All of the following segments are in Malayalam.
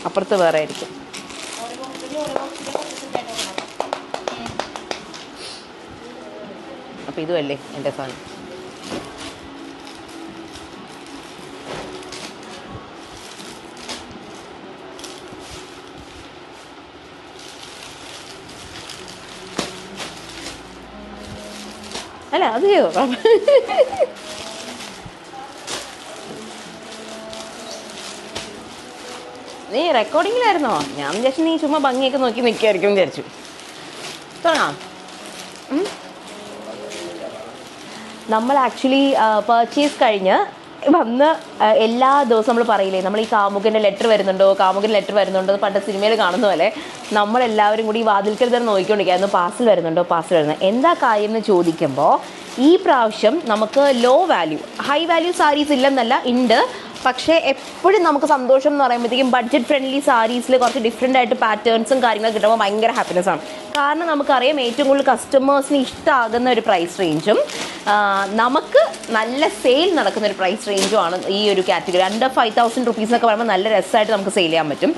അപ്പുറത്ത് വേറെ ആയിരിക്കും. അപ്പം ഇതുമല്ലേ എൻ്റെ സാധനം. അല്ല അത് ചെയ്തോ. നീ റെക്കോർഡിങ്ങിലായിരുന്നോ? ഞാൻ വിചാരിച്ചു നീ ചുമ്മാ ഭംഗിയൊക്കെ നോക്കി നിൽക്കുമായിരിക്കും വിചാരിച്ചു. തുടങ്ങാം. നമ്മൾ ആക്ച്വലി പർച്ചേസ് കഴിഞ്ഞ് വന്ന് എല്ലാ ദിവസവും നമ്മൾ പറയില്ലേ, നമ്മൾ ഈ കാമുകൻ്റെ ലെറ്റർ വരുന്നുണ്ടോ എന്ന് പണ്ട് സിനിമയിൽ കാണുന്ന പോലെ നമ്മളെല്ലാവരും കൂടി ഈ വാതിൽക്കൽ തന്നെ നോക്കിക്കൊണ്ടിരിക്കുകയായിരുന്നു, പാർസൽ വരുന്നുണ്ടോ. എന്താ കാര്യം എന്ന് ചോദിക്കുമ്പോൾ ഈ പ്രാവശ്യം നമുക്ക് low value high value saris ഇല്ലെന്നല്ല, ഉണ്ട്. പക്ഷേ എപ്പോഴും നമുക്ക് സന്തോഷം എന്ന് പറയുമ്പോഴത്തേക്കും ബഡ്ജറ്റ് ഫ്രണ്ട്ലി സാരീസിൽ കുറച്ച് ഡിഫറെൻ്റ് ആയിട്ട് പാറ്റേൺസും കാര്യങ്ങളൊക്കെ കിട്ടുമ്പോൾ ഭയങ്കര ഹാപ്പിനെസ് ആണ്. കാരണം നമുക്കറിയാം ഏറ്റവും കൂടുതൽ കസ്റ്റമേഴ്സിന് ഇഷ്ടമാകുന്ന ഒരു പ്രൈസ് റേഞ്ചും നമുക്ക് നല്ല സെയിൽ നടക്കുന്ന ഒരു പ്രൈസ് റേഞ്ചും ആണ് ഈ ഒരു കാറ്റഗറി. അണ്ടർ 5,000 rupees എന്നൊക്കെ പറയുമ്പോൾ നല്ല രസമായിട്ട് നമുക്ക് സെയിൽ ചെയ്യാൻ പറ്റും.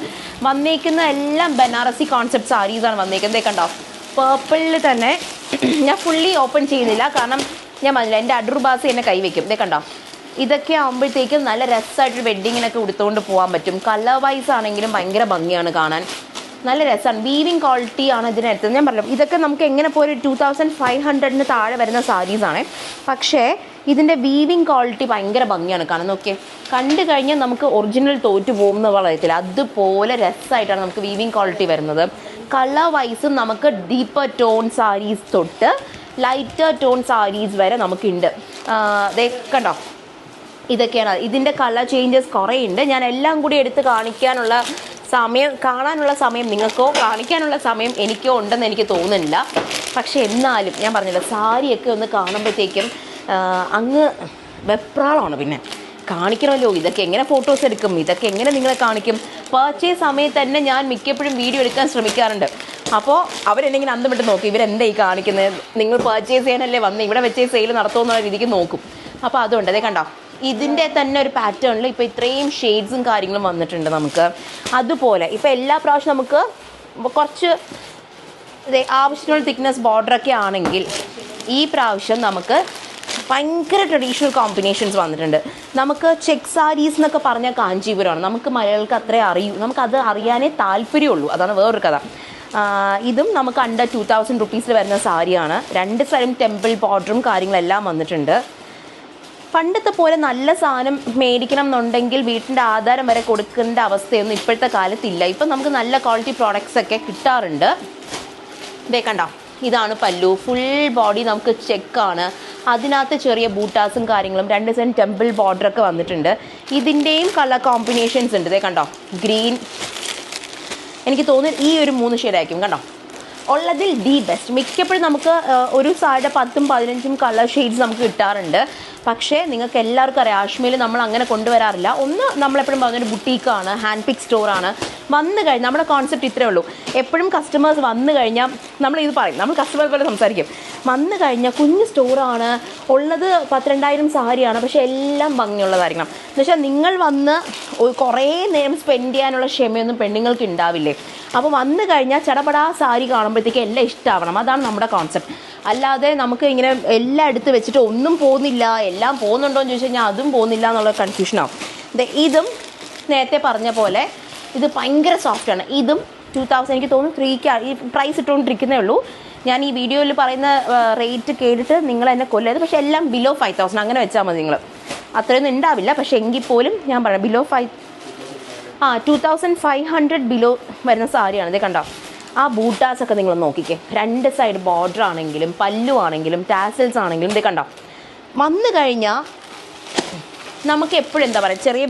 വന്നേക്കുന്ന എല്ലാം ബനാറസി കോൺസെപ്റ്റ് സാരീസാണ് വന്നേക്കുന്നത്. കണ്ടോ, പേർപ്പിളിൽ തന്നെ ഞാൻ ഫുള്ളി ഓപ്പൺ ചെയ്യുന്നില്ല, കാരണം ഞാൻ പറഞ്ഞില്ല എൻ്റെ അഡ്രുബാസ് എന്നെ കൈവയ്ക്കും. കണ്ടോ, ഇതൊക്കെ ആകുമ്പോഴത്തേക്കും നല്ല രസമായിട്ട് വെഡ്ഡിങ്ങിനൊക്കെ ഉടുത്തുകൊണ്ട് പോകാൻ പറ്റും. കളർ വൈസ് ആണെങ്കിലും ഭയങ്കര ഭംഗിയാണ് കാണാൻ, നല്ല രസമാണ്. വീവിങ് ക്വാളിറ്റി ആണ് ഇതിനടുത്ത്. ഞാൻ പറഞ്ഞു ഇതൊക്കെ നമുക്ക് എങ്ങനെ പോയി 2500 താഴെ വരുന്ന സാരീസാണ്. പക്ഷേ ഇതിൻ്റെ വീവിങ് ക്വാളിറ്റി ഭയങ്കര ഭംഗിയാണ് കാണാൻ. നോക്കിയേ, കണ്ടു കഴിഞ്ഞാൽ നമുക്ക് ഒറിജിനൽ തോറ്റു പോകുന്ന പറയത്തില്ല, അതുപോലെ രസമായിട്ടാണ് നമുക്ക് വീവിങ് ക്വാളിറ്റി വരുന്നത്. കളർ വൈസും നമുക്ക് ഡീപ്പർ ടോൺ സാരീസ് തൊട്ട് ലൈറ്റർ ടോൺ സാരീസ് വരെ നമുക്കുണ്ട്. കണ്ടോ, ഇതൊക്കെയാണ്. ഇതിൻ്റെ കളർ ചേഞ്ചസ് കുറേ ഉണ്ട്. ഞാൻ എല്ലാം കൂടി എടുത്ത് കാണാനുള്ള സമയം നിങ്ങൾക്കോ കാണിക്കാനുള്ള സമയം എനിക്കോ ഉണ്ടെന്ന് എനിക്ക് തോന്നുന്നില്ല. പക്ഷെ എന്നാലും ഞാൻ പറഞ്ഞില്ല, സാരിയൊക്കെ ഒന്ന് കാണുമ്പോഴത്തേക്കും അങ്ങ് വെപ്രാളമാണ്. പിന്നെ കാണിക്കണമല്ലോ, ഇതൊക്കെ എങ്ങനെ ഫോട്ടോസ് എടുക്കും, ഇതൊക്കെ എങ്ങനെ നിങ്ങളെ കാണിക്കും. പർച്ചേസ് സമയത്ത് തന്നെ ഞാൻ മിക്കപ്പോഴും വീഡിയോ എടുക്കാൻ ശ്രമിക്കാറുണ്ട്. അപ്പോൾ അവരെന്നെങ്കിലും അന്തം വിട്ട് നോക്കും, ഇവരെന്താ ഈ കാണിക്കുന്നത്, നിങ്ങൾ പർച്ചേസ് ചെയ്യാനല്ലേ വന്ന് ഇവിടെ വെച്ചേ സെയിൽ നടത്തുമെന്നുള്ള രീതിക്ക് നോക്കും. അപ്പോൾ അതുകൊണ്ട് കണ്ടോ, ഇതിൻ്റെ തന്നെ ഒരു പാറ്റേണിൽ ഇപ്പോൾ ഇത്രയും ഷെയ്ഡ്സും കാര്യങ്ങളും വന്നിട്ടുണ്ട് നമുക്ക്. അതുപോലെ ഇപ്പോൾ എല്ലാ പ്രാവശ്യം നമുക്ക് കുറച്ച് ആവശ്യത്തിനുള്ള തിക്നെസ് ബോർഡറൊക്കെ ആണെങ്കിൽ ഈ പ്രാവശ്യം നമുക്ക് ഭയങ്കര ട്രഡീഷണൽ കോമ്പിനേഷൻസ് വന്നിട്ടുണ്ട്. നമുക്ക് ചെക്ക് സാരീസ് എന്നൊക്കെ പറഞ്ഞാൽ കാഞ്ചീപുരമാണ്. നമുക്ക് മലയാളികൾക്ക് അത്രേ അറിയൂ, നമുക്കത് അറിയാനേ താല്പര്യമുള്ളൂ. അതാണ് വേറൊരു കഥ. ഇതും നമുക്ക് അണ്ടർ 2000 rupees വരുന്ന സാരിയാണ്. 2 സൈഡും ടെമ്പിൾ ബോർഡറും കാര്യങ്ങളെല്ലാം വന്നിട്ടുണ്ട്. പണ്ടത്തെ പോലെ നല്ല സാധനം മേടിക്കണം എന്നുണ്ടെങ്കിൽ വീട്ടിൻ്റെ ആധാരം വരെ കൊടുക്കേണ്ട അവസ്ഥയൊന്നും ഇപ്പോഴത്തെ കാലത്തില്ല. ഇപ്പം നമുക്ക് നല്ല ക്വാളിറ്റി പ്രോഡക്റ്റ്സ് ഒക്കെ കിട്ടാറുണ്ട്. കണ്ടോ, ഇതാണ് പല്ലു. ഫുൾ ബോഡി നമുക്ക് ചെക്കാണ്. അതിനകത്ത് ചെറിയ ബൂട്ടാസും കാര്യങ്ങളും 2 സൈഡ് ടെമ്പിൾ ബോർഡറൊക്കെ വന്നിട്ടുണ്ട്. ഇതിൻ്റെയും കളർ കോമ്പിനേഷൻസ് ഉണ്ട്. കണ്ടോ, ഗ്രീൻ, എനിക്ക് തോന്നുന്നു ഈ ഒരു 3 ഷെയ്ഡായിരിക്കും. കണ്ടോ, ഉള്ളതിൽ ദി ബെസ്റ്റ്. മിക്കപ്പോഴും നമുക്ക് ഒരു സാരിയുടെ 10ഉം 15ഉം കളർ ഷെയ്ഡ്സ് നമുക്ക് കിട്ടാറുണ്ട്. പക്ഷേ നിങ്ങൾക്ക് എല്ലാവർക്കും അറിയാം, ആഷ്മയിൽ നമ്മൾ അങ്ങനെ കൊണ്ടുവരാറില്ല. ഒന്ന് നമ്മളെപ്പോഴും പറഞ്ഞൊരു ബുട്ടീക്കാണ്, ഹാൻഡ് പിക്ക് സ്റ്റോറാണ്. വന്നു കഴിഞ്ഞാൽ നമ്മുടെ കോൺസെപ്റ്റ് ഇത്രയേ ഉള്ളൂ. എപ്പോഴും കസ്റ്റമേഴ്സ് വന്നു കഴിഞ്ഞാൽ നമ്മളിത് പറയും, നമ്മൾ കസ്റ്റമേഴ്സ് പോലെ സംസാരിക്കും. വന്നു കഴിഞ്ഞാൽ കുഞ്ഞ് സ്റ്റോറാണ് ഉള്ളത്, 10,000-2000 സാരിയാണ്, പക്ഷേ എല്ലാം ഭംഗിയുള്ളതായിരിക്കണം. എന്നുവെച്ചാൽ നിങ്ങൾ വന്ന് കുറേ നേരം സ്പെൻഡ് ചെയ്യാനുള്ള ക്ഷമയൊന്നും പെണ്ണുങ്ങൾക്ക് ഉണ്ടാവില്ലേ. അപ്പോൾ വന്നു കഴിഞ്ഞാൽ ചടപടാ സാരി കാണുമ്പോഴത്തേക്ക് എല്ലാം ഇഷ്ടമാവണം. അതാണ് നമ്മുടെ കോൺസെപ്റ്റ്. അല്ലാതെ നമുക്ക് ഇങ്ങനെ എല്ലാം എടുത്ത് വെച്ചിട്ട് ഒന്നും പോകുന്നില്ല, എല്ലാം പോകുന്നുണ്ടോ എന്ന് ചോദിച്ചു കഴിഞ്ഞാൽ അതും പോകുന്നില്ല എന്നുള്ള കൺഫ്യൂഷനാവും. ഇതും നേരത്തെ പറഞ്ഞ പോലെ ഇത് ഭയങ്കര സോഫ്റ്റാണ്. ഇതും 2000, എനിക്ക് തോന്നുന്നു 3K ഈ പ്രൈസ് ഇട്ടുകൊണ്ടിരിക്കുന്നേ ഉള്ളൂ. ഞാൻ ഈ വീഡിയോയിൽ പറയുന്ന റേറ്റ് കേട്ടിട്ട് നിങ്ങൾ എന്നെ കൊല്ലരുത്. പക്ഷേ എല്ലാം ബിലോ 5,000 അങ്ങനെ വെച്ചാൽ മതി. നിങ്ങൾ അത്രയൊന്നും ഉണ്ടാവില്ല, പക്ഷേ എങ്കിൽ പോലും ഞാൻ പറയാം ബിലോ 2500 ബിലോ വരുന്ന സാരിയാണ്. ഇത് കണ്ടോ, ആ ബൂട്ടാസൊക്കെ നിങ്ങൾ നോക്കിക്കേ. 2 സൈഡ് ബോർഡർ ആണെങ്കിലും പല്ലു ആണെങ്കിലും ടാസൽസ് ആണെങ്കിലും ഇത് കണ്ടോ. വന്നു കഴിഞ്ഞാൽ നമുക്ക് എപ്പോഴും എന്താ പറയുക, ചെറിയ